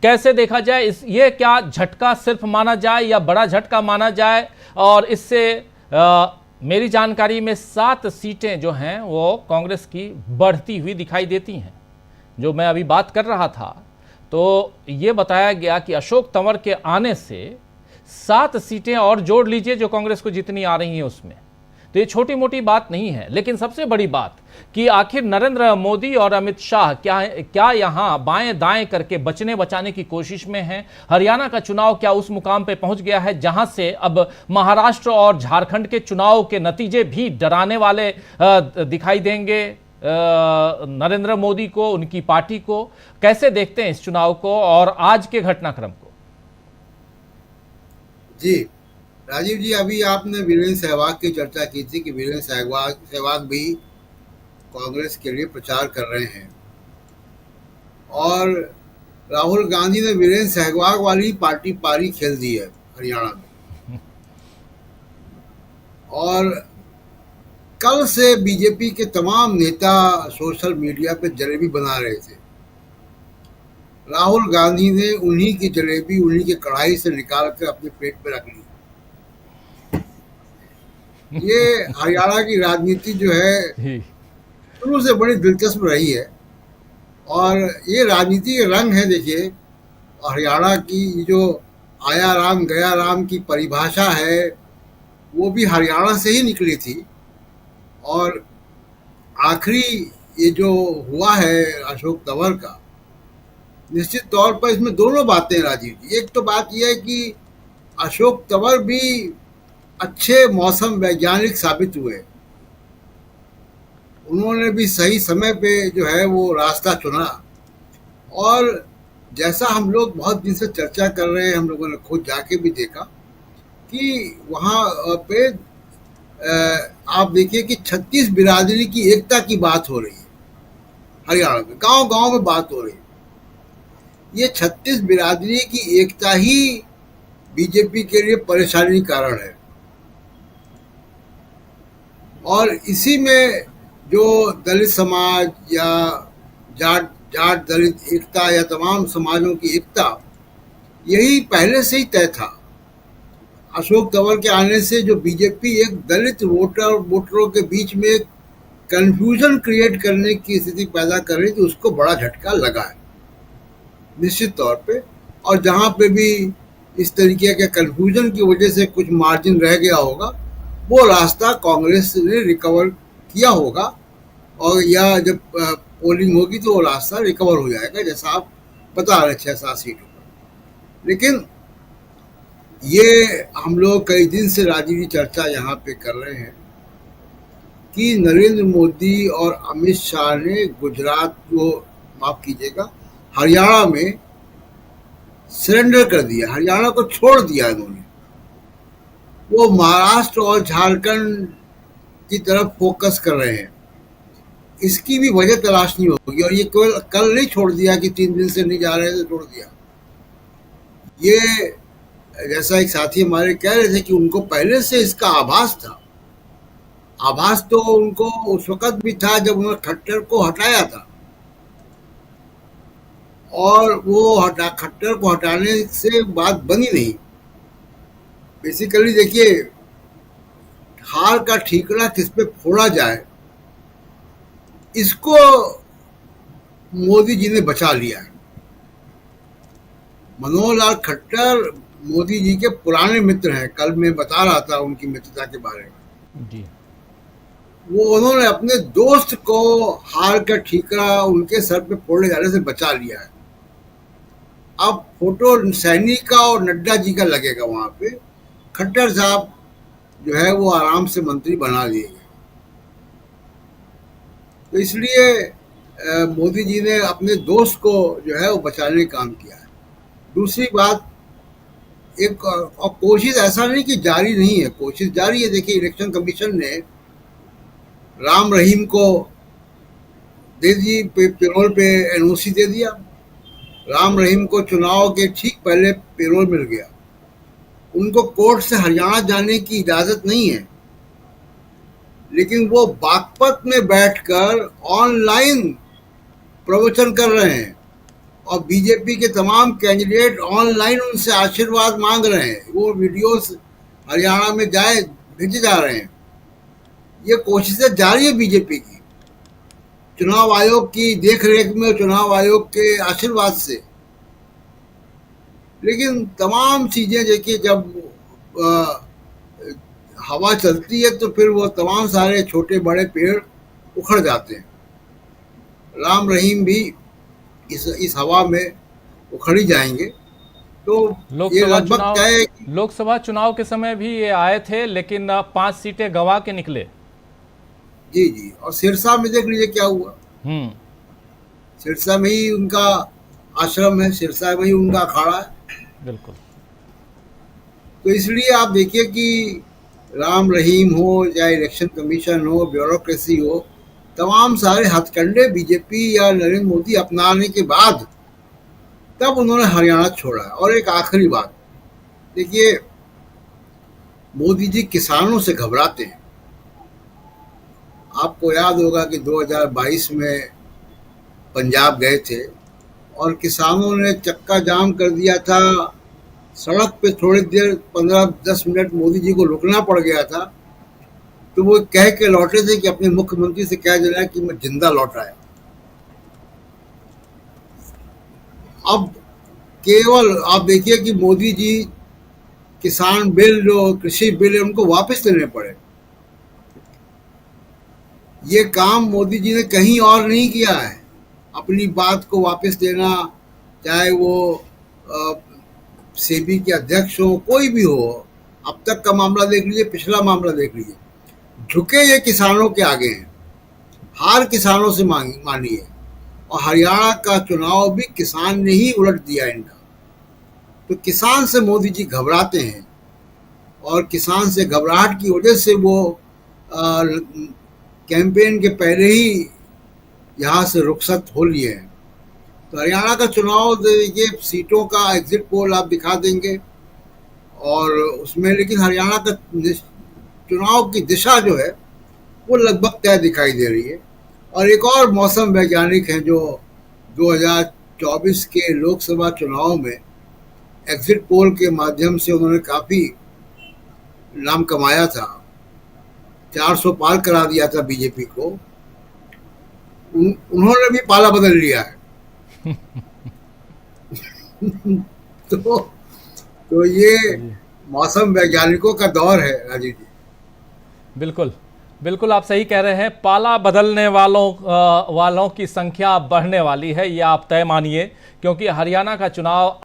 कैसे देखा जाए ये क्या झटका सिर्फ माना जाए या बड़ा झटका माना जाए? और इससे मेरी जानकारी में 7 सीटें जो हैं वो कांग्रेस की बढ़ती हुई दिखाई देती हैं। जो मैं अभी बात कर रहा था तो ये बताया गया कि अशोक तंवर के आने से 7 सीटें और जोड़ लीजिए जो कांग्रेस को जितनी आ रही हैं उसमें। तो ये छोटी मोटी बात नहीं है। लेकिन सबसे बड़ी बात कि आखिर नरेंद्र मोदी और अमित शाह क्या यहां बाएं दाएं करके बचने बचाने की कोशिश में हैं? हरियाणा का चुनाव क्या उस मुकाम पे पहुंच गया है जहां से अब महाराष्ट्र और झारखंड के चुनाव के नतीजे भी डराने वाले दिखाई देंगे नरेंद्र मोदी को, उनकी पार्टी को? कैसे देखते हैं इस चुनाव को और आज के घटनाक्रम को? जी राजीव जी, अभी आपने वीरेंद्र सहवाग की चर्चा की थी कि वीरेंद्र सहवाग भी कांग्रेस के लिए प्रचार कर रहे हैं और राहुल गांधी ने वीरेंद्र सहवाग वाली पारी खेल दी है हरियाणा में। और कल से बीजेपी के तमाम नेता सोशल मीडिया पे जलेबी बना रहे थे। राहुल गांधी ने उन्हीं की जलेबी उन्हीं की कढ़ाई से निकाल कर अपने पेट पे रख ली। ये हरियाणा की राजनीति जो है शुरू से बड़ी दिलचस्प रही है और ये राजनीति के रंग है। देखिए, हरियाणा की जो आया राम गया राम की परिभाषा है वो भी हरियाणा से ही निकली थी। और आखिरी ये जो हुआ है अशोक तंवर का, निश्चित तौर पर इसमें दोनों बातें राजीव जी। एक तो बात यह है कि अशोक तंवर भी अच्छे मौसम वैज्ञानिक साबित हुए। उन्होंने भी सही समय पे जो है वो रास्ता चुना। और जैसा हम लोग बहुत दिन से चर्चा कर रहे हैं, हम लोगों ने खुद जाके भी देखा कि वहाँ पे आप देखिए कि 36 बिरादरी की एकता की बात हो रही है हरियाणा में, गांव गांव में बात हो रही है। ये 36 बिरादरी की एकता ही बीजेपी के लिए परेशानी कारण है। और इसी में जो दलित समाज या जाट दलित एकता या तमाम समाजों की एकता, यही पहले से ही तय था। अशोक तंवर के आने से जो बीजेपी एक दलित वोटरों के बीच में एक कंफ्यूजन क्रिएट करने की स्थिति पैदा कर रही थी, उसको बड़ा झटका लगा है निश्चित तौर पे। और जहाँ पे भी इस तरीके के कंफ्यूजन की वजह से कुछ मार्जिन रह गया होगा, वो रास्ता कांग्रेस ने रिकवर किया होगा और या जब पोलिंग होगी तो वो रास्ता रिकवर हो जाएगा, जैसा आप बता रहे 6-7 सीटों पर। लेकिन ये हम लोग कई दिन से राजीव जी चर्चा यहाँ पे कर रहे हैं कि नरेंद्र मोदी और अमित शाह ने गुजरात को, माफ कीजिएगा, हरियाणा में सरेंडर कर दिया, हरियाणा को छोड़ दिया इन्होंने। वो महाराष्ट्र और झारखंड की तरफ फोकस कर रहे हैं। इसकी भी वजह तलाशनी होगी। और ये केवल कल नहीं छोड़ दिया कि 3 दिन से नहीं जा रहे थे छोड़ दिया। ये जैसा एक साथी हमारे कह रहे थे कि उनको पहले से इसका आभास था। आभास तो उनको उस वक्त भी था जब उन्होंने खट्टर को हटाया था। और वो खट्टर को हटाने से बात बनी नहीं। बेसिकली देखिए, हार का ठीकरा किस पे फोड़ा जाए, इसको मोदी जी ने बचा लिया है। मनोहर लाल खट्टर मोदी जी के पुराने मित्र हैं। कल मैं बता रहा था उनकी मित्रता के बारे में जी। वो उन्होंने अपने दोस्त को हार का ठीकरा उनके सर पे फोड़े जाने से बचा लिया है। अब फोटो सैनी का और नड्डा जी का लगेगा वहां पे। खट्टर साहब जो है वो आराम से मंत्री बना दिए गए। तो इसलिए मोदी जी ने अपने दोस्त को जो है वो बचाने का काम किया है। दूसरी बात, एक और कोशिश ऐसा नहीं कि जारी नहीं है, कोशिश जारी है। देखिए, इलेक्शन कमीशन ने राम रहीम को दे दी पेरोल पे एनओसी दे दिया। राम रहीम को चुनाव के ठीक पहले पेरोल मिल गया। उनको कोर्ट से हरियाणा जाने की इजाजत नहीं है, लेकिन वो बागपत में बैठकर ऑनलाइन प्रवचन कर रहे हैं। और बीजेपी के तमाम कैंडिडेट ऑनलाइन उनसे आशीर्वाद मांग रहे हैं। वो वीडियोस हरियाणा में भेजे जा रहे हैं। ये कोशिशें जारी है बीजेपी की, चुनाव आयोग की देखरेख में, चुनाव आयोग के आशीर्वाद से। लेकिन तमाम चीजें देखिए, जब हवा चलती है तो फिर वो तमाम सारे छोटे बड़े पेड़ उखड़ जाते हैं। राम रहीम भी इस हवा में उखड़ ही जाएंगे। तो ये लगभग तय है कि लोकसभा चुनाव के समय भी ये आए थे, लेकिन 5 सीटें गंवा के निकले। जी जी, और सिरसा में देख लीजिए क्या हुआ। सिरसा में ही उनका आश्रम है, सिरसा में ही उनका अखाड़ा है। बिल्कुल। तो इसलिए आप देखिए कि राम रहीम हो, चाहे इलेक्शन कमीशन हो, ब्यूरोक्रेसी हो, तमाम सारे हथकंडे बीजेपी या नरेंद्र मोदी अपनाने के बाद तब उन्होंने हरियाणा छोड़ा। और एक आखिरी बात देखिए, मोदी जी किसानों से घबराते हैं। आपको याद होगा कि 2022 में पंजाब गए थे और किसानों ने चक्का जाम कर दिया था। सड़क पे थोड़ी देर 15-10 मिनट मोदी जी को रुकना पड़ गया था। तो वो कह के लौटे थे कि अपने मुख्यमंत्री से कह देना कि मैं जिंदा लौट आया। अब केवल आप देखिए कि मोदी जी किसान बिल, जो कृषि बिल है, उनको वापस लेने पड़े। ये काम मोदी जी ने कहीं और नहीं किया है। अपनी बात को वापस लेना, चाहे वो सेबी के अध्यक्ष हो, कोई भी हो, अब तक का मामला देख लीजिए, पिछला मामला देख लीजिए, झुके ये किसानों के आगे हैं। हार किसानों से मानी है। और हरियाणा का चुनाव भी किसान ने ही उलट दिया इनका। तो किसान से मोदी जी घबराते हैं, और किसान से घबराहट की वजह से वो कैंपेन के पहले ही यहाँ से रुखसत हो लिए हैं। तो हरियाणा का चुनाव देखिए, सीटों का एग्जिट पोल आप दिखा देंगे और उसमें, लेकिन हरियाणा का चुनाव की दिशा जो है वो लगभग तय दिखाई दे रही है। और एक और मौसम वैज्ञानिक हैं जो 2024 के लोकसभा चुनाव में एग्जिट पोल के माध्यम से उन्होंने काफ़ी नाम कमाया था, 400 पार करा दिया था बीजेपी को। उन्होंने भी पाला बदल लिया है। तो ये मौसम वैज्ञानिकों का दौर है राजीव जी। बिल्कुल बिल्कुल, आप सही कह रहे हैं। पाला बदलने वालों की संख्या बढ़ने वाली है, ये आप तय मानिए, क्योंकि हरियाणा का चुनाव